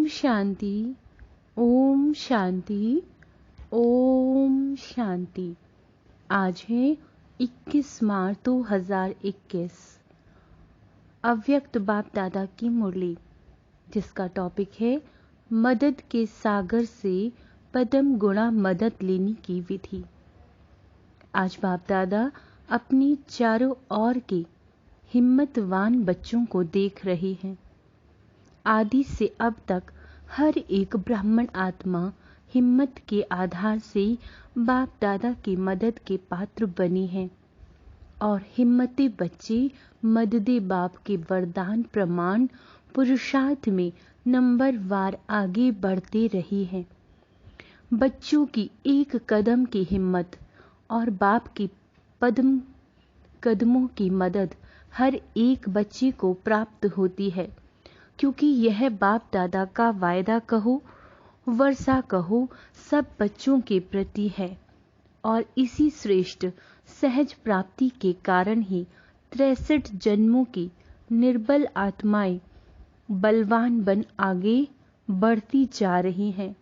ओम शांति, ओम शांति, ओम शांति। आज है 21 मार्च 2021। अव्यक्त बाप दादा की मुरली, जिसका टॉपिक है मदद के सागर से पदम गुणा मदद लेने की विधि। आज बाप दादा अपनी चारों ओर के हिम्मतवान बच्चों को देख रहे हैं। आदि से अब तक हर एक ब्राह्मण आत्मा हिम्मत के आधार से बाप दादा की मदद के पात्र बनी है और हिम्मती बच्चे मददे बाप के वरदान प्रमाण पुरुषार्थ में नंबर वार आगे बढ़ते रही हैं। बच्चों की एक कदम की हिम्मत और बाप की कदमों की मदद हर एक बच्चे को प्राप्त होती है, क्योंकि यह बाप दादा का वायदा कहो, वर्षा कहो, सब बच्चों के प्रति है और इसी श्रेष्ठ सहज प्राप्ति के कारण ही 63 जन्मों की निर्बल आत्माएं बलवान बन आगे बढ़ती जा रही हैं।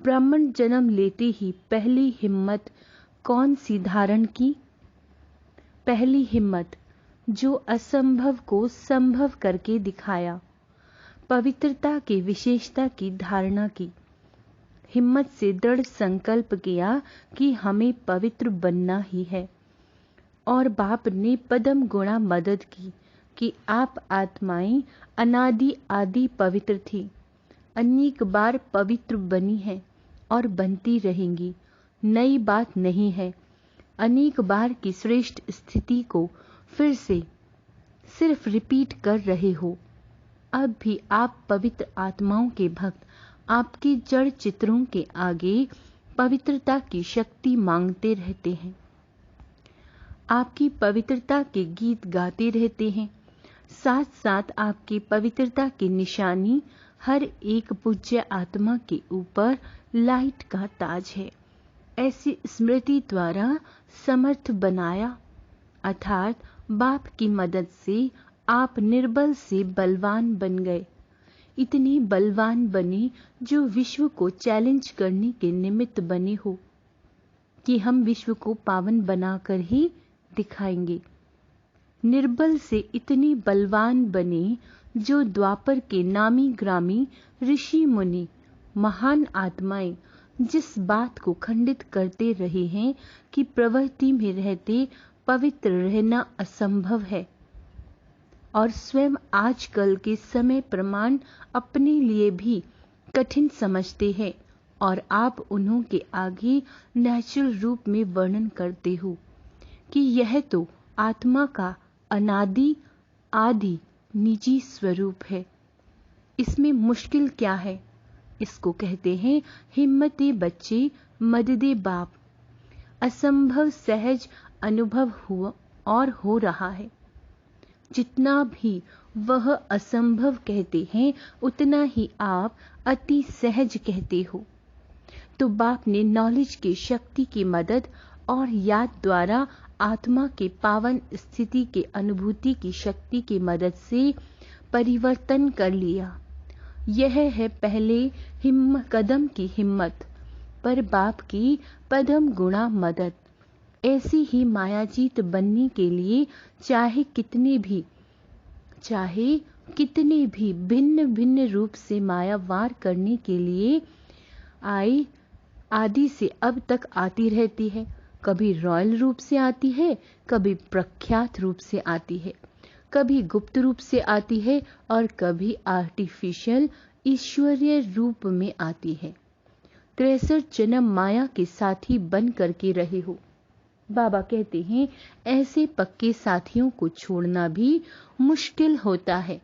ब्राह्मण जन्म लेते ही पहली हिम्मत कौन सी धारण की? पहली हिम्मत जो असंभव को संभव करके दिखाया, पवित्रता की विशेषता की धारणा की। हिम्मत से दृढ़ संकल्प किया कि हमें पवित्र बनना ही है और बाप ने पदम गुणा मदद की कि आप आत्माएं अनादि आदि पवित्र थी, अनेक बार पवित्र बनी हैं और बनती रहेंगी। नई बात नहीं है। अनेक बार की श्रेष्ठ स्थिति को फिर से सिर्फ रिपीट कर रहे हो। अब भी आप पवित्र आत्माओं के भक्त आपके जड़ चित्रों के आगे पवित्रता की शक्ति मांगते रहते हैं, आपकी पवित्रता के गीत गाते रहते हैं। साथ साथ आपकी पवित्रता की निशानी हर एक पूज्य आत्मा के ऊपर लाइट का ताज है। ऐसी स्मृति द्वारा समर्थ बनाया, अर्थात बाप की मदद से आप निर्बल से बलवान बन गए। इतने बलवान बने जो विश्व को चैलेंज करने के निमित्त बने हो कि हम विश्व को पावन बनाकर ही दिखाएंगे। निर्बल से इतने बलवान बने जो द्वापर के नामी ग्रामी ऋषि मुनि महान आत्माएं जिस बात को खंडित करते रहे हैं कि प्रवृत्ति में रहते पवित्र रहना असंभव है, और स्वयं आजकल के समय प्रमाण अपने लिए भी कठिन समझते हैं, और आप उन्हों के आगे नेचुरल रूप में वर्णन करते हो कि यह तो आत्मा का अनादि आदि निजी स्वरूप है। इसमें मुश्किल क्या है? इसको कहते हैं हिम्मती बच्चे मददे बाप। असंभव सहज अनुभव हुआ और हो रहा है। जितना भी वह असंभव कहते हैं उतना ही आप अति सहज कहते हो। तो बाप ने नॉलेज की शक्ति की मदद और याद द्वारा आत्मा के पावन स्थिति के अनुभूति की शक्ति की मदद से परिवर्तन कर लिया। यह है पहले कदम की हिम्मत पर बाप की पदम गुणा मदद। ऐसी ही मायाजीत बनने के लिए चाहे कितने भी भिन्न भिन्न रूप से माया वार करने के लिए आदि से अब तक आती रहती है। कभी रॉयल रूप से आती है, कभी प्रख्यात रूप से आती है, कभी गुप्त रूप से आती है और कभी आर्टिफिशियल ईश्वरीय रूप में आती है। 63 जन्म माया के साथी बन करके रहे हो। बाबा कहते हैं ऐसे पक्के साथियों को छोड़ना भी मुश्किल होता है,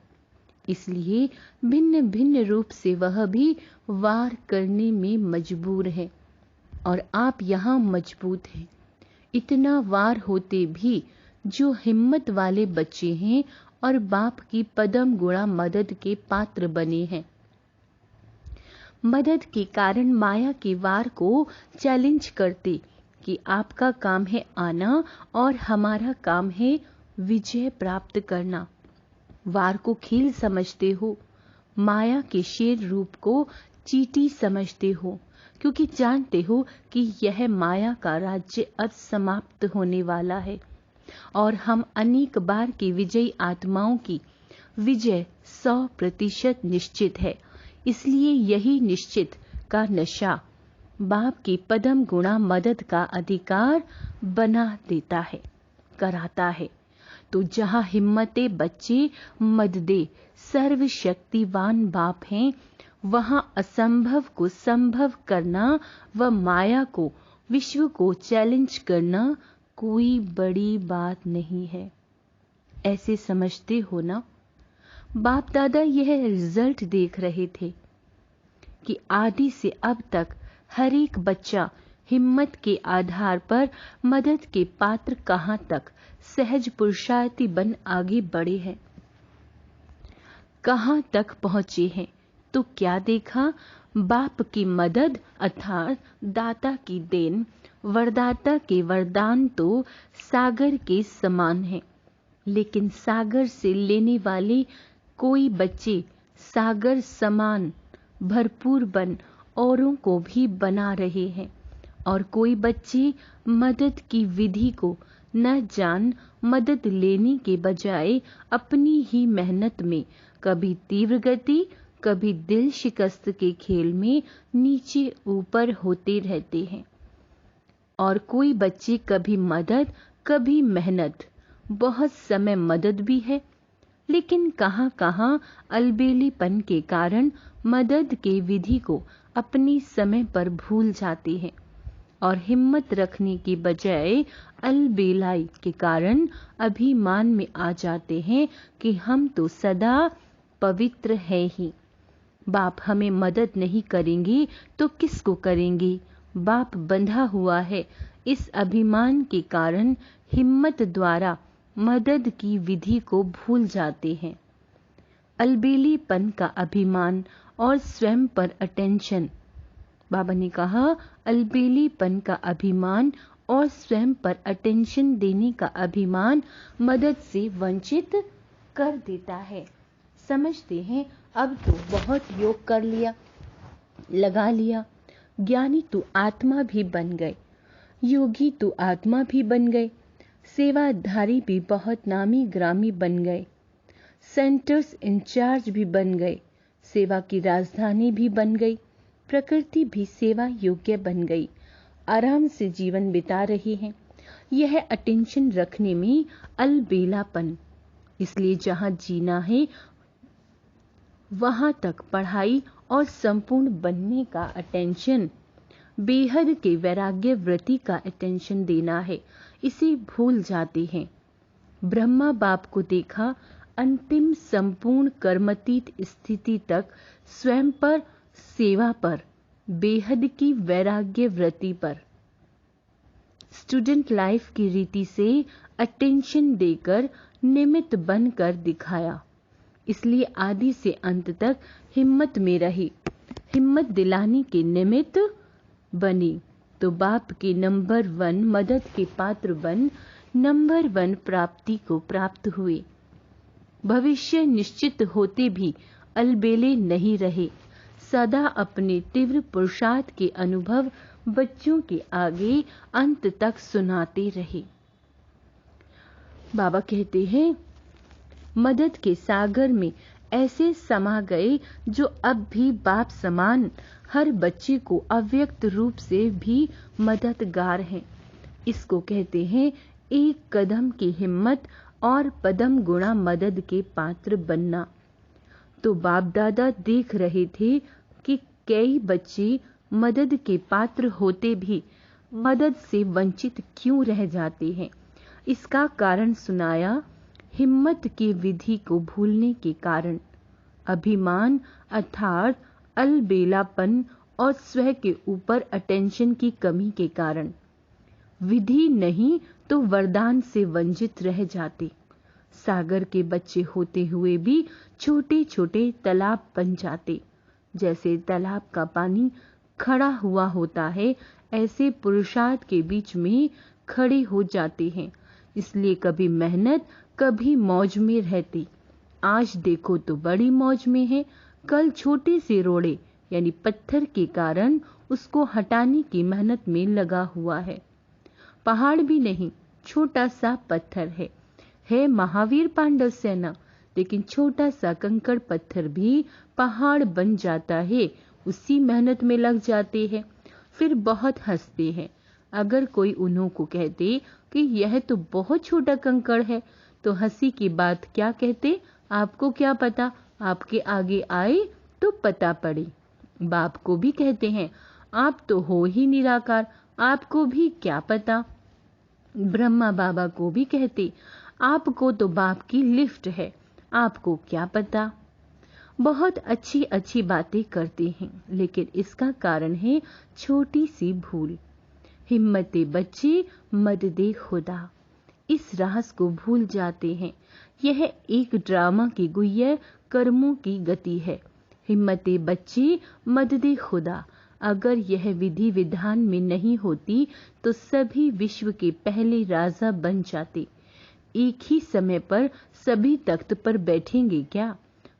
इसलिए भिन्न भिन्न रूप से वह भी वार करने में मजबूर है और आप यहाँ मजबूत हैं। इतना वार होते भी जो हिम्मत वाले बच्चे हैं और बाप की पदम गुणा मदद के पात्र बने हैं, मदद के कारण माया के वार को चैलेंज करते कि आपका काम है आना और हमारा काम है विजय प्राप्त करना। वार को खेल समझते हो, माया के शेर रूप को चींटी समझते हो, क्योंकि जानते हो कि यह माया का राज्य अब समाप्त होने वाला है और हम अनेक बार की विजयी आत्माओं की विजय 100% निश्चित है। इसलिए यही निश्चित का नशा बाप की पदम गुणा मदद का अधिकार बना देता है, कराता है। तो जहां हिम्मते बच्चे मददे सर्वशक्तिवान बाप हैं, वहां असंभव को संभव करना व माया को, विश्व को चैलेंज करना कोई बड़ी बात नहीं है। ऐसे समझते हो ना? बाप दादा यह रिजल्ट देख रहे थे कि आदि से अब तक हर एक बच्चा हिम्मत के आधार पर मदद के पात्र कहां तक सहज पुरुषार्थी बन आगे बढ़े हैं, कहां तक पहुंचे हैं। तो क्या देखा? बाप की मदद अर्थात दाता की देन, वरदाता के वरदान तो सागर के समान है, लेकिन सागर से लेने वाले कोई बच्चे सागर समान भरपूर बन औरों को भी बना रहे हैं, और कोई बच्चे मदद की विधि को न जान मदद लेने के बजाय अपनी ही मेहनत में कभी तीव्र गति, कभी दिल शिकस्त के खेल में नीचे ऊपर होते रहते हैं। और कोई बच्चे कभी मदद, कभी मेहनत, बहुत समय मदद भी है, लेकिन कहां कहां अलबेलेपन के कारण मदद के विधि को अपनी समय पर भूल जाते हैं, और हिम्मत रखने की बजाय अलबेलाई के कारण अभिमान में आ जाते हैं कि हम तो सदा पवित्र है ही। बाप हमें मदद नहीं करेंगे तो किसको करेंगे? बाप बंधा हुआ है। इस अभिमान के कारण हिम्मत द्वारा मदद की विधि को भूल जाते हैं। अलबेलेपन का अभिमान और स्वयं पर अटेंशन। बाबा ने कहा, अलबेलेपन का अभिमान और स्वयं पर अटेंशन देने का अभिमान मदद से वंचित कर देता है। समझते हैं अब तो बहुत योग कर लिया, लगा लिया, ज्ञानी तो आत्मा भी बन गए, योगी तो आत्मा भी बन गए, सेवाधारी भी बहुत नामी ग्रामी बन गए, सेंटर्स इंचार्ज भी बन गए, सेवा की राजधानी भी बन गई, प्रकृति भी सेवा योग्य बन गई, आराम से जीवन बिता रही है। यह अटेंशन रखने में अलबेलापन। इसलिए जहां जीना है वहां तक पढ़ाई और संपूर्ण बनने का अटेंशन, बेहद के वैराग्य वृत्ति का अटेंशन देना है, इसे भूल जाते हैं। ब्रह्मा बाप को देखा, अंतिम संपूर्ण कर्मतीत स्थिति तक स्वयं पर, सेवा पर, बेहद की वैराग्य वृत्ति पर, स्टूडेंट लाइफ की रीति से अटेंशन देकर निमित्त बनकर दिखाया। इसलिए आदि से अंत तक हिम्मत में रही, हिम्मत दिलाने के निमित्त बनी, तो बाप के नंबर 1 मदद के पात्र बन नंबर 1 प्राप्ति को प्राप्त हुए। भविष्य निश्चित होते भी अलबेले नहीं रहे, सदा अपने तीव्र पुरुषार्थ के अनुभव बच्चों के आगे अंत तक सुनाते रहे। बाबा कहते हैं, मदद के सागर में ऐसे समा गए जो अब भी बाप समान हर बच्चे को अव्यक्त रूप से भी मददगार हैं। इसको कहते हैं एक कदम की हिम्मत और पदम गुणा मदद के पात्र बनना। तो बाप दादा देख रहे थे कि कई बच्चे मदद के पात्र होते भी मदद से वंचित क्यों रह जाते हैं। इसका कारण सुनाया, हिम्मत की विधि को भूलने के कारण, अभिमान अर्थात अलबेलापन और स्व के ऊपर अटेंशन की कमी के कारण। विधि नहीं तो वरदान से वंचित रह जाते। सागर के बच्चे होते हुए भी छोटे छोटे तालाब बन जाते। जैसे तालाब का पानी खड़ा हुआ होता है, ऐसे पुरुषार्थ के बीच में खड़े हो जाते हैं। इसलिए कभी मेहनत, कभी मौज में रहते। आज देखो तो बड़ी मौज में है, कल छोटे से रोड़े यानी पत्थर के कारण उसको हटाने की मेहनत में लगा हुआ है। पहाड़ भी नहीं, छोटा सा पत्थर है महावीर पांडव सेना, लेकिन छोटा सा कंकड़ पत्थर भी पहाड़ बन जाता है। उसी मेहनत में लग जाते हैं, फिर बहुत हंसते हैं। अगर कोई उन्हों को कहते कि यह तो बहुत छोटा कंकड़ है, तो हंसी की बात क्या कहते, आपको क्या पता, आपके आगे आए तो पता पड़े। बाप को भी कहते हैं, आप तो हो ही निराकार, आपको भी क्या पता। ब्रह्मा बाबा को भी कहते, आपको तो बाप की लिफ्ट है, आपको क्या पता। बहुत अच्छी अच्छी बातें करते हैं, लेकिन इसका कारण है छोटी सी भूल। हिम्मते बच्चे मददे खुदा, इस राज को भूल जाते हैं। यह एक ड्रामा की गुह्य कर्मों की गति है। हिम्मते बच्चे मददे खुदा, अगर यह विधि विधान में नहीं होती तो सभी विश्व के पहले राजा बन जाते। एक ही समय पर सभी तख्त पर बैठेंगे क्या?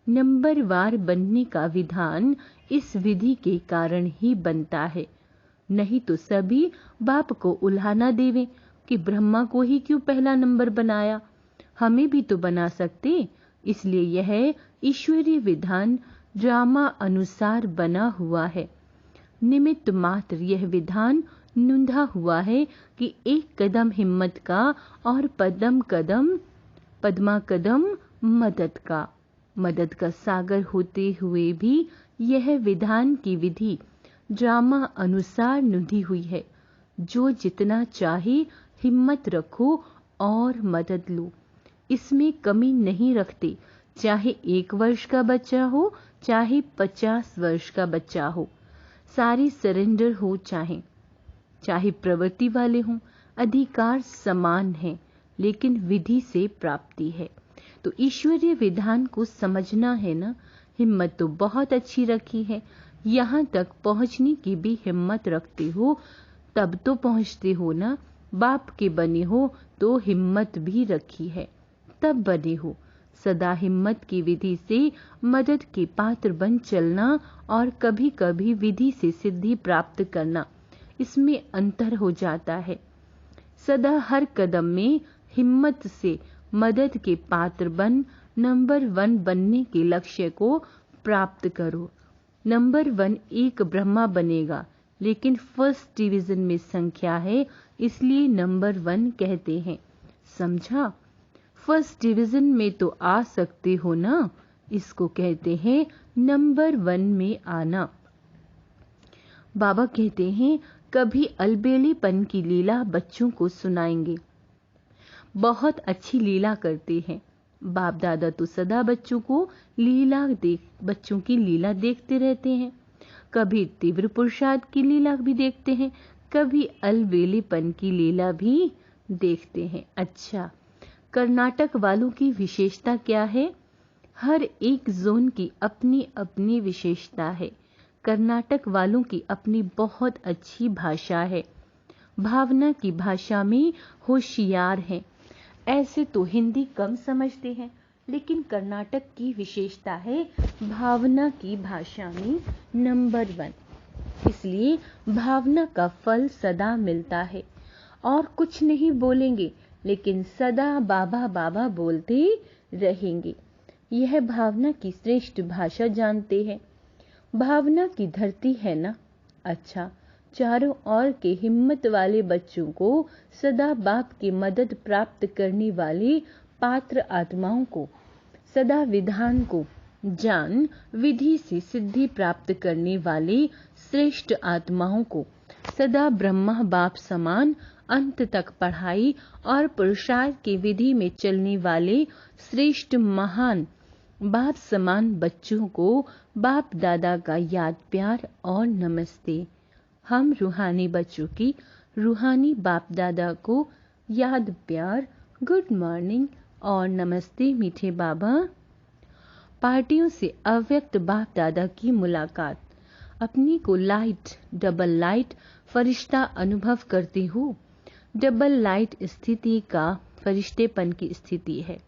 नंबरवार बनने का विधान इस विधि के कारण ही बनता है। नहीं तो सभी बाप को उल्हाना देवे कि ब्रह्मा को ही क्यों पहला नंबर बनाया, हमें भी तो बना सकते। इसलिए यह ईश्वरीय विधान ड्रामा अनुसार बना हुआ है। निमित्त मात्र यह विधान नुंधा हुआ है कि एक कदम हिम्मत का और पद्मा कदम मदद का सागर होते हुए भी यह विधान की विधि ड्रामा अनुसार नुंधी हुई है। जो जितना चाहे हिम्मत रखो और मदद लो, इसमें कमी नहीं रखते। चाहे 1 वर्ष का बच्चा हो, चाहे 50 वर्ष का बच्चा हो, सारी सरेंडर हो, चाहे प्रवृत्ति वाले हों, अधिकार समान है, लेकिन विधि से प्राप्ति है। तो ईश्वरीय विधान को समझना है ना। हिम्मत तो बहुत अच्छी रखी है, यहाँ तक पहुँचने की भी हिम्मत रखते हो तब तो पहुँचते हो ना। बाप के बने हो तो हिम्मत भी रखी है, तब बने हो। सदा हिम्मत की विधि से मदद के पात्र बन चलना और कभी कभी विधि से सिद्धि प्राप्त करना, इसमें अंतर हो जाता है। सदा हर कदम में हिम्मत से मदद के पात्र बन नंबर 1 बनने के लक्ष्य को प्राप्त करो। नंबर 1 एक ब्रह्मा बनेगा, लेकिन फर्स्ट डिवीजन में संख्या है, इसलिए नंबर 1 कहते हैं। समझा? फर्स्ट डिवीजन में तो आ सकते हो ना, इसको कहते हैं नंबर 1 में आना। बाबा कहते हैं कभी अलबेलेपन की लीला बच्चों को सुनाएंगे। बहुत अच्छी लीला करते हैं बाप दादा, तो सदा बच्चों की लीला देखते रहते हैं। कभी तीव्र पुरुषार्थ की लीला भी देखते हैं, कभी अलबेलेपन की लीला भी देखते हैं। अच्छा, कर्नाटक वालों की विशेषता क्या है? हर एक जोन की अपनी अपनी विशेषता है। कर्नाटक वालों की अपनी बहुत अच्छी भाषा है, भावना की भाषा में होशियार हैं। ऐसे तो हिंदी कम समझते हैं, लेकिन कर्नाटक की विशेषता है भावना की भाषा में नंबर 1। इसलिए भावना का फल सदा मिलता है। और कुछ नहीं बोलेंगे, लेकिन सदा बाबा बाबा बोलते रहेंगे। यह भावना की श्रेष्ठ भाषा जानते हैं। भावना की धरती है ना। अच्छा, चारों ओर के हिम्मत वाले बच्चों को सदा बाप की मदद प्राप्त करने वाले पात्र आत्माओं को, सदा विधान को जान विधि से सिद्धि प्राप्त करने वाले श्रेष्ठ आत्माओं को, सदा ब्रह्मा बाप समान अंत तक पढ़ाई और पुरुषार्थ की विधि में चलने वाले श्रेष्ठ महान बाप समान बच्चों को बाप दादा का याद प्यार और नमस्ते। हम रूहानी बच्चों की रूहानी बाप दादा को याद प्यार, गुड मॉर्निंग और नमस्ते मीठे बाबा। पार्टियों से अव्यक्त बाप दादा की मुलाकात। अपनी को लाइट, डबल लाइट फरिश्ता अनुभव करती हूँ। डबल लाइट स्थिति का फरिश्तेपन की स्थिति है।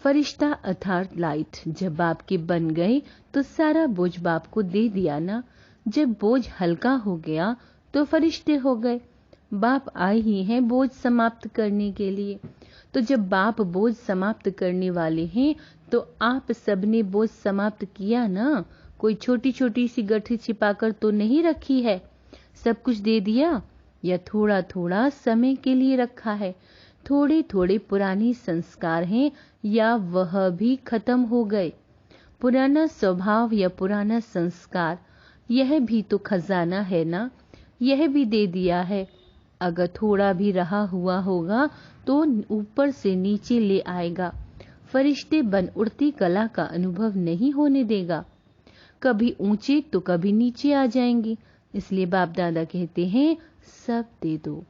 फरिश्ता अर्थात लाइट जब बाप के बन गए तो सारा बोझ बाप को दे दिया ना। जब बोझ हल्का हो गया तो फरिश्ते हो गए। बाप आए ही हैं बोझ समाप्त करने के लिए। तो जब बाप बोझ समाप्त करने वाले हैं तो आप सबने बोझ समाप्त किया ना। कोई छोटी छोटी सी गठरी छिपाकर तो नहीं रखी है। सब कुछ दे दिया या थोड़ा थोड़ा समय के लिए रखा है। थोड़े थोड़े पुराने संस्कार हैं या वह भी खत्म हो गए। पुराना स्वभाव या पुराना संस्कार, यह भी तो खजाना है ना। यह भी दे दिया है। अगर थोड़ा भी रहा हुआ होगा तो ऊपर से नीचे ले आएगा। फरिश्ते बन उड़ती कला का अनुभव नहीं होने देगा। कभी ऊंचे तो कभी नीचे आ जाएंगे। इसलिए बाप दादा कहते हैं सब दे दो।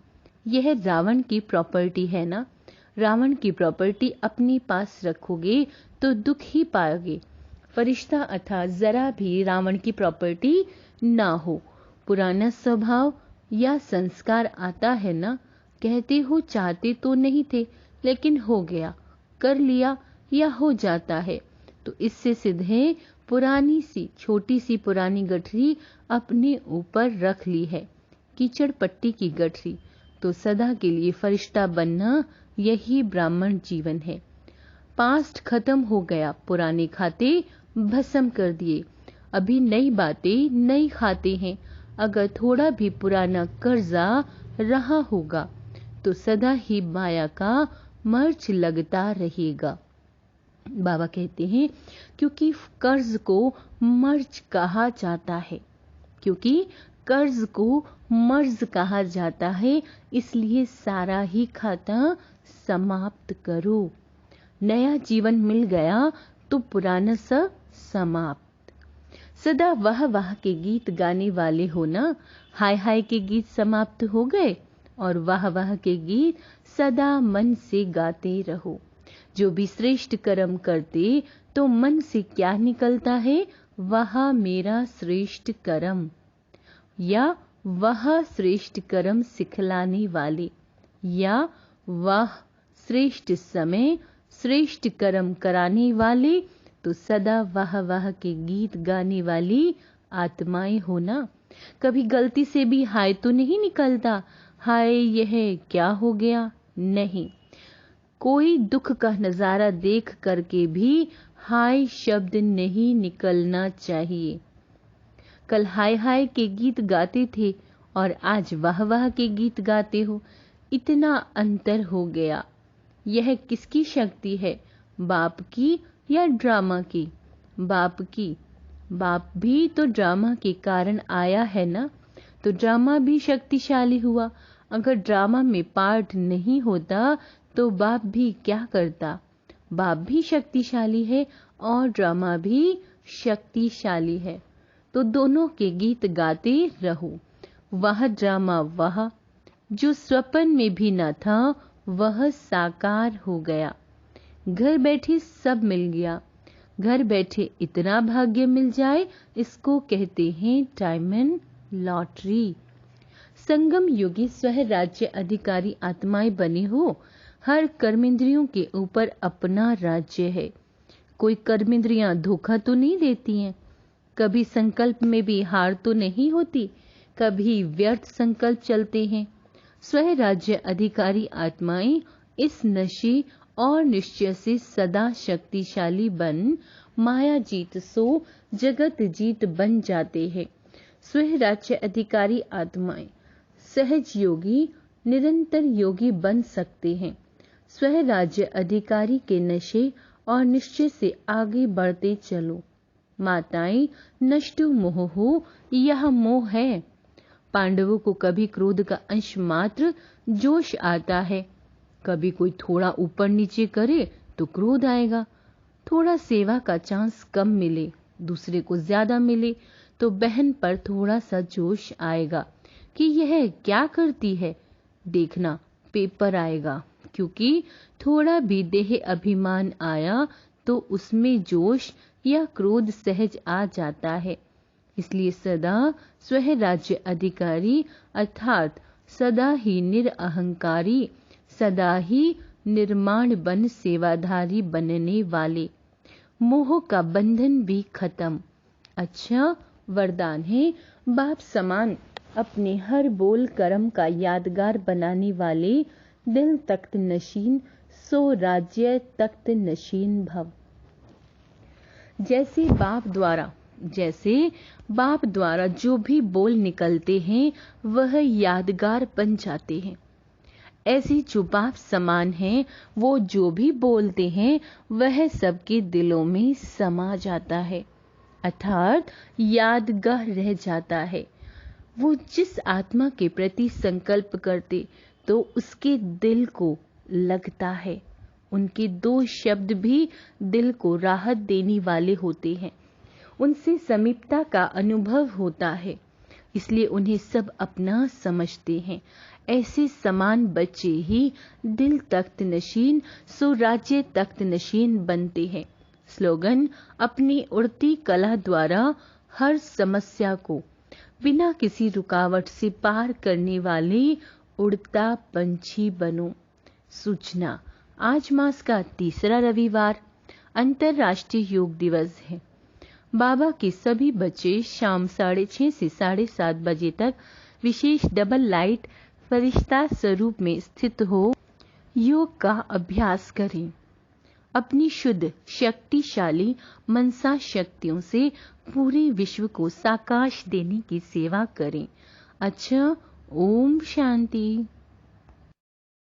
यह रावण की प्रॉपर्टी है ना। रावण की प्रॉपर्टी अपने पास रखोगे तो दुख ही पाओगे। फरिश्ता अर्थात जरा भी रावण की प्रॉपर्टी ना हो। पुराना स्वभाव या संस्कार आता है ना। कहते हो चाहते तो नहीं थे लेकिन हो गया, कर लिया या हो जाता है। तो इससे सीधे पुरानी सी छोटी सी पुरानी गठरी अपने ऊपर रख ली है, कीचड़ पट्टी की गठरी। तो सदा के लिए फरिश्ता बनना यही ब्राह्मण जीवन है। पास्ट खत्म हो गया, पुराने खाते भस्म कर दिए। अभी नई बातें नई खाते हैं। अगर थोड़ा भी पुराना कर्जा रहा होगा तो सदा ही माया का मर्च लगता रहेगा। बाबा कहते हैं क्योंकि कर्ज को मर्ज कहा जाता है, क्योंकि कर्ज को मर्ज कहा जाता है, इसलिए सारा ही खाता समाप्त करो। नया जीवन मिल गया तो पुराना सब समाप्त। सदा वाह वाह के गीत गाने वाले हो ना। हाय हाय के गीत समाप्त हो गए और वाह वाह के गीत सदा मन से गाते रहो। जो भी श्रेष्ठ कर्म करते तो मन से क्या निकलता है, वह मेरा श्रेष्ठ कर्म, या वह श्रेष्ठ कर्म सिखलाने वाले, या वह श्रेष्ठ समय श्रेष्ठ कर्म कराने वाले। तो सदा वाह वाह के गीत गाने वाली आत्माएं हो ना। कभी गलती से भी हाय तो नहीं निकलता, हाय यह क्या हो गया, नहीं। कोई दुख का नजारा देख करके भी हाय शब्द नहीं निकलना चाहिए। कल हाय हाय के गीत गाते थे और आज वाह वाह के गीत गाते हो, इतना अंतर हो गया। यह किसकी शक्ति है, बाप की या ड्रामा की? बाप की। बाप भी तो ड्रामा के कारण आया है ना, तो ड्रामा भी शक्तिशाली हुआ। अगर ड्रामा में पार्ट नहीं होता तो बाप भी क्या करता? बाप भी शक्तिशाली है और ड्रामा भी शक्तिशाली है। तो दोनों के गीत गाते रहो। वह ड्रामा वह जो स्वप्न में भी न था वह साकार हो गया। घर बैठे सब मिल गया। घर बैठे इतना भाग्य मिल जाए, इसको कहते हैं डायमंड लॉटरी। संगम योगी स्वह राज्य अधिकारी आत्माएं बने हो। हर कर्मेंद्रियों के ऊपर अपना राज्य है। कोई कर्मेंद्रियां धोखा तो नहीं देती हैं। कभी संकल्प में भी हार तो नहीं होती, कभी व्यर्थ संकल्प चलते हैं। स्वह राज्य अधिकारी आत्माएं इस नशे और निश्चय से सदा शक्तिशाली बन माया जीत सो जगत जीत बन जाते हैं। स्वह राज्य अधिकारी आत्माएं सहज योगी निरंतर योगी बन सकते हैं। स्वह राज्य अधिकारी के नशे और निश्चय से आगे बढ़ते चलो। माताएं नष्टु मोह हो, यह मोह है। पांडवों को कभी क्रोध का अंश मात्र जोश आता है। कभी कोई थोड़ा ऊपर नीचे करे तो क्रोध आएगा। थोड़ा सेवा का चांस कम मिले, दूसरे को ज्यादा मिले तो बहन पर थोड़ा सा जोश आएगा कि यह क्या करती है, देखना पेपर आएगा। क्योंकि थोड़ा भी देह अभिमान आया तो उसमें जोश या क्रोध सहज आ जाता है। इसलिए सदा स्वह राज्य अधिकारी अर्थात सदा ही निरअहंकारी, सदा ही निर्माण बन सेवाधारी बनने वाले, मोह का बंधन भी खत्म। अच्छा वरदान है, बाप समान अपने हर बोल कर्म का यादगार बनाने वाले, दिल तख्त नशीन सो राज्य तख्त नशीन भव। जैसे बाप द्वारा जो भी बोल निकलते हैं वह यादगार बन जाते हैं, ऐसी जो बाप समान हैं वो जो भी बोलते हैं वह सबके दिलों में समा जाता है, अर्थात यादगार रह जाता है। वो जिस आत्मा के प्रति संकल्प करते तो उसके दिल को लगता है। उनके 2 शब्द भी दिल को राहत देने वाले होते हैं, उनसे समीपता का अनुभव होता है, इसलिए उन्हें सब अपना समझते हैं। ऐसे समान बच्चे ही दिल तख्त नशीन सो राज्य तख्त नशीन बनते हैं। स्लोगन, अपनी उड़ती कला द्वारा हर समस्या को बिना किसी रुकावट से पार करने वाले उड़ता पंछी बनो। सूचना, आज मास का 3रा रविवार अंतर्राष्ट्रीय योग दिवस है। बाबा के सभी बच्चे शाम 6:30 से 7:30 बजे तक विशेष डबल लाइट फरिश्ता स्वरूप में स्थित हो योग का अभ्यास करें। अपनी शुद्ध शक्तिशाली मनसा शक्तियों से पूरे विश्व को साकाश देने की सेवा करें। अच्छा, ओम शांति।